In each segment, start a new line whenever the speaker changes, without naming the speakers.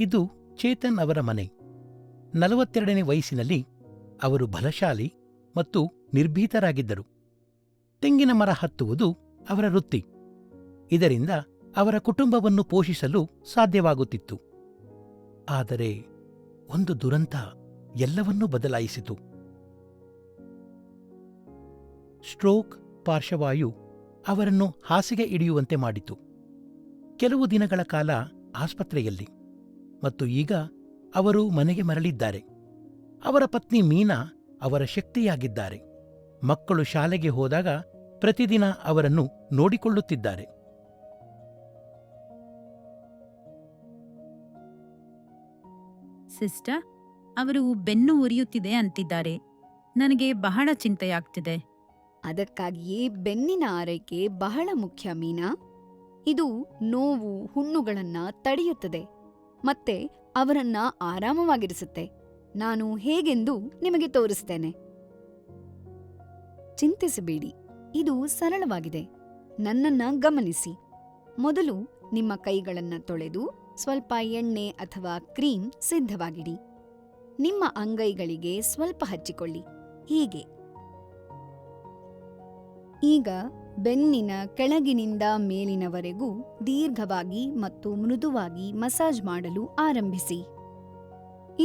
ಇದು ಚೇತನ್ ಅವರ ಮನೆ. 42ನೇ ವಯಸ್ಸಿನಲ್ಲಿ ಅವರು ಬಲಶಾಲಿ ಮತ್ತು ನಿರ್ಭೀತರಾಗಿದ್ದರು. ತೆಂಗಿನ ಮರ ಹತ್ತುವುದು ಅವರ ವೃತ್ತಿ. ಇದರಿಂದ ಅವರ ಕುಟುಂಬವನ್ನು ಪೋಷಿಸಲು ಸಾಧ್ಯವಾಗುತ್ತಿತ್ತು. ಆದರೆ ಒಂದು ದುರಂತ ಎಲ್ಲವನ್ನೂ ಬದಲಾಯಿಸಿತು. ಸ್ಟ್ರೋಕ್ ಪಾರ್ಶ್ವವಾಯು ಅವರನ್ನು ಹಾಸಿಗೆ ಹಿಡಿಯುವಂತೆ ಮಾಡಿತು. ಕೆಲವು ದಿನಗಳ ಕಾಲ ಆಸ್ಪತ್ರೆಯಲ್ಲಿ ಮತ್ತು ಈಗ ಅವರು ಮನೆಗೆ ಮರಳಿದ್ದಾರೆ. ಅವರ ಪತ್ನಿ ಮೀನಾ ಅವರ ಶಕ್ತಿಯಾಗಿದ್ದಾರೆ. ಮಕ್ಕಳು ಶಾಲೆಗೆ ಹೋದಾಗ ಪ್ರತಿದಿನ ಅವರನ್ನು ನೋಡಿಕೊಳ್ಳುತ್ತಿದ್ದಾರೆ.
ಸಿಸ್ಟರ್, ಅವರು ಬೆನ್ನು ಉರಿಯುತ್ತಿದೆ ಅಂತಿದ್ದಾರೆ. ನನಗೆ ಬಹಳ ಚಿಂತೆಯಾಗ್ತಿದೆ.
ಅದಕ್ಕಾಗಿಯೇ ಬೆನ್ನಿನ ಆರೈಕೆ ಬಹಳ ಮುಖ್ಯ ಮೀನಾ. ಇದು ನೋವು, ಹುಣ್ಣುಗಳನ್ನ ತಡೆಯುತ್ತದೆ ಮತ್ತೆ ಅವರನ್ನ ಆರಾಮವಾಗಿರಿಸುತ್ತೆ. ನಾನು ಹೇಗೆಂದು ನಿಮಗೆ ತೋರಿಸ್ತೇನೆ. ಚಿಂತಿಸಬೇಡಿ, ಇದು ಸರಳವಾಗಿದೆ. ನನ್ನನ್ನ ಗಮನಿಸಿ. ಮೊದಲು ನಿಮ್ಮ ಕೈಗಳನ್ನ ತೊಳೆದು ಸ್ವಲ್ಪ ಎಣ್ಣೆ ಅಥವಾ ಕ್ರೀಮ್ ಸಿದ್ಧವಾಗಿಡಿ. ನಿಮ್ಮ ಅಂಗೈಗಳಿಗೆ ಸ್ವಲ್ಪ ಹಚ್ಚಿಕೊಳ್ಳಿ. ಹೀಗೆ. ಈಗ ಬೆನ್ನಿನ ಕೆಳಗಿನಿಂದ ಮೇಲಿನವರೆಗೂ ದೀರ್ಘವಾಗಿ ಮತ್ತು ಮೃದುವಾಗಿ ಮಸಾಜ್ ಮಾಡಲು ಆರಂಭಿಸಿ.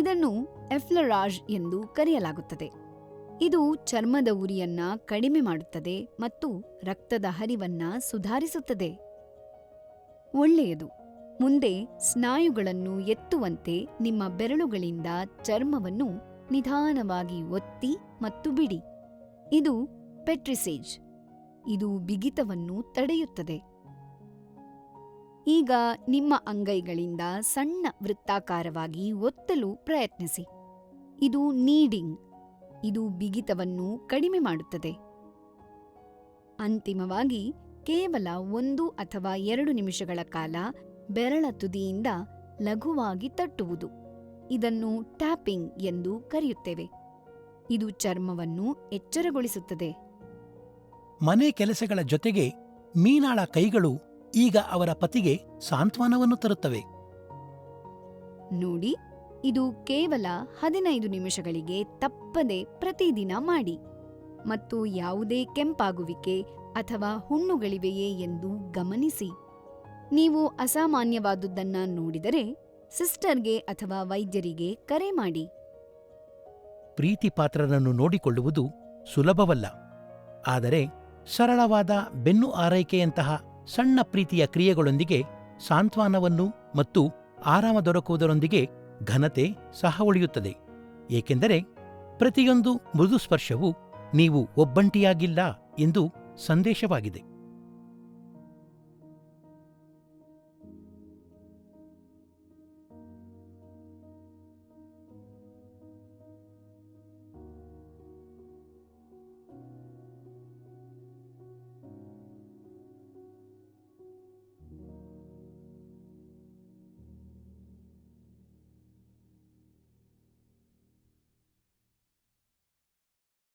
ಇದನ್ನು ಎಫ್ಲರಾಜ್ ಎಂದು ಕರೆಯಲಾಗುತ್ತದೆ. ಇದು ಚರ್ಮದ ಉರಿಯನ್ನ ಕಡಿಮೆ ಮಾಡುತ್ತದೆ ಮತ್ತು ರಕ್ತದ ಹರಿವನ್ನ ಸುಧಾರಿಸುತ್ತದೆ. ಒಳ್ಳೆಯದು. ಮುಂದೆ ಸ್ನಾಯುಗಳನ್ನು ಎತ್ತುವಂತೆ ನಿಮ್ಮ ಬೆರಳುಗಳಿಂದ ಚರ್ಮವನ್ನು ನಿಧಾನವಾಗಿ ಒತ್ತಿ ಮತ್ತು ಬಿಡಿ. ಇದು ಪೆಟ್ರಿಸೇಜ್. ಇದು ಬಿಗಿತವನ್ನು ತಡೆಯುತ್ತದೆ. ಈಗ ನಿಮ್ಮ ಅಂಗೈಗಳಿಂದ ಸಣ್ಣ ವೃತ್ತಾಕಾರವಾಗಿ ಒತ್ತಲು ಪ್ರಯತ್ನಿಸಿ. ಇದು ನೀಡಿಂಗ್. ಇದು ಬಿಗಿತವನ್ನು ಕಡಿಮೆ ಮಾಡುತ್ತದೆ. ಅಂತಿಮವಾಗಿ ಕೇವಲ 1 ಅಥವಾ 2 ನಿಮಿಷಗಳ ಕಾಲ ಬೆರಳ ತುದಿಯಿಂದ ಲಘುವಾಗಿ ತಟ್ಟುವುದು. ಇದನ್ನು ಟ್ಯಾಪಿಂಗ್ ಎಂದು ಕರೆಯುತ್ತೇವೆ. ಇದು ಚರ್ಮವನ್ನು ಎಚ್ಚರಗೊಳಿಸುತ್ತದೆ.
ಮನೆ ಕೆಲಸಗಳ ಜೊತೆಗೆ ಮೀನಾಳ ಕೈಗಳು ಈಗ ಅವರ ಪತಿಗೆ ಸಾಂತ್ವನವನ್ನು ತರುತ್ತವೆ.
ನೋಡಿ, ಇದು ಕೇವಲ 15 ನಿಮಿಷಗಳಿಗೆ ತಪ್ಪದೆ ಪ್ರತಿದಿನ ಮಾಡಿ ಮತ್ತು ಯಾವುದೇ ಕೆಂಪಾಗುವಿಕೆ ಅಥವಾ ಹುಣ್ಣುಗಳಿವೆಯೇ ಎಂದು ಗಮನಿಸಿ. ನೀವು ಅಸಾಮಾನ್ಯವಾದುದನ್ನ ನೋಡಿದರೆ ಸಿಸ್ಟರ್ಗೆ ಅಥವಾ ವೈದ್ಯರಿಗೆ ಕರೆ ಮಾಡಿ.
ಪ್ರೀತಿಪಾತ್ರರನ್ನು ನೋಡಿಕೊಳ್ಳುವುದು ಸುಲಭವಲ್ಲ. ಆದರೆ ಸರಳವಾದ ಬೆನ್ನು ಆರೈಕೆಯಂತಹ ಸಣ್ಣ ಪ್ರೀತಿಯ ಕ್ರಿಯೆಗಳೊಂದಿಗೆ ಸಾಂತ್ವನವನ್ನು ಮತ್ತು ಆರಾಮ ದೊರಕುವುದರೊಂದಿಗೆ ಘನತೆ ಸಹ ಉಳಿಯುತ್ತದೆ. ಏಕೆಂದರೆ ಪ್ರತಿಯೊಂದು ಮೃದು ಸ್ಪರ್ಶವು ನೀವು ಒಬ್ಬಂಟಿಯಾಗಿಲ್ಲ ಎಂದು ಸಂದೇಶವಾಗಿದೆ.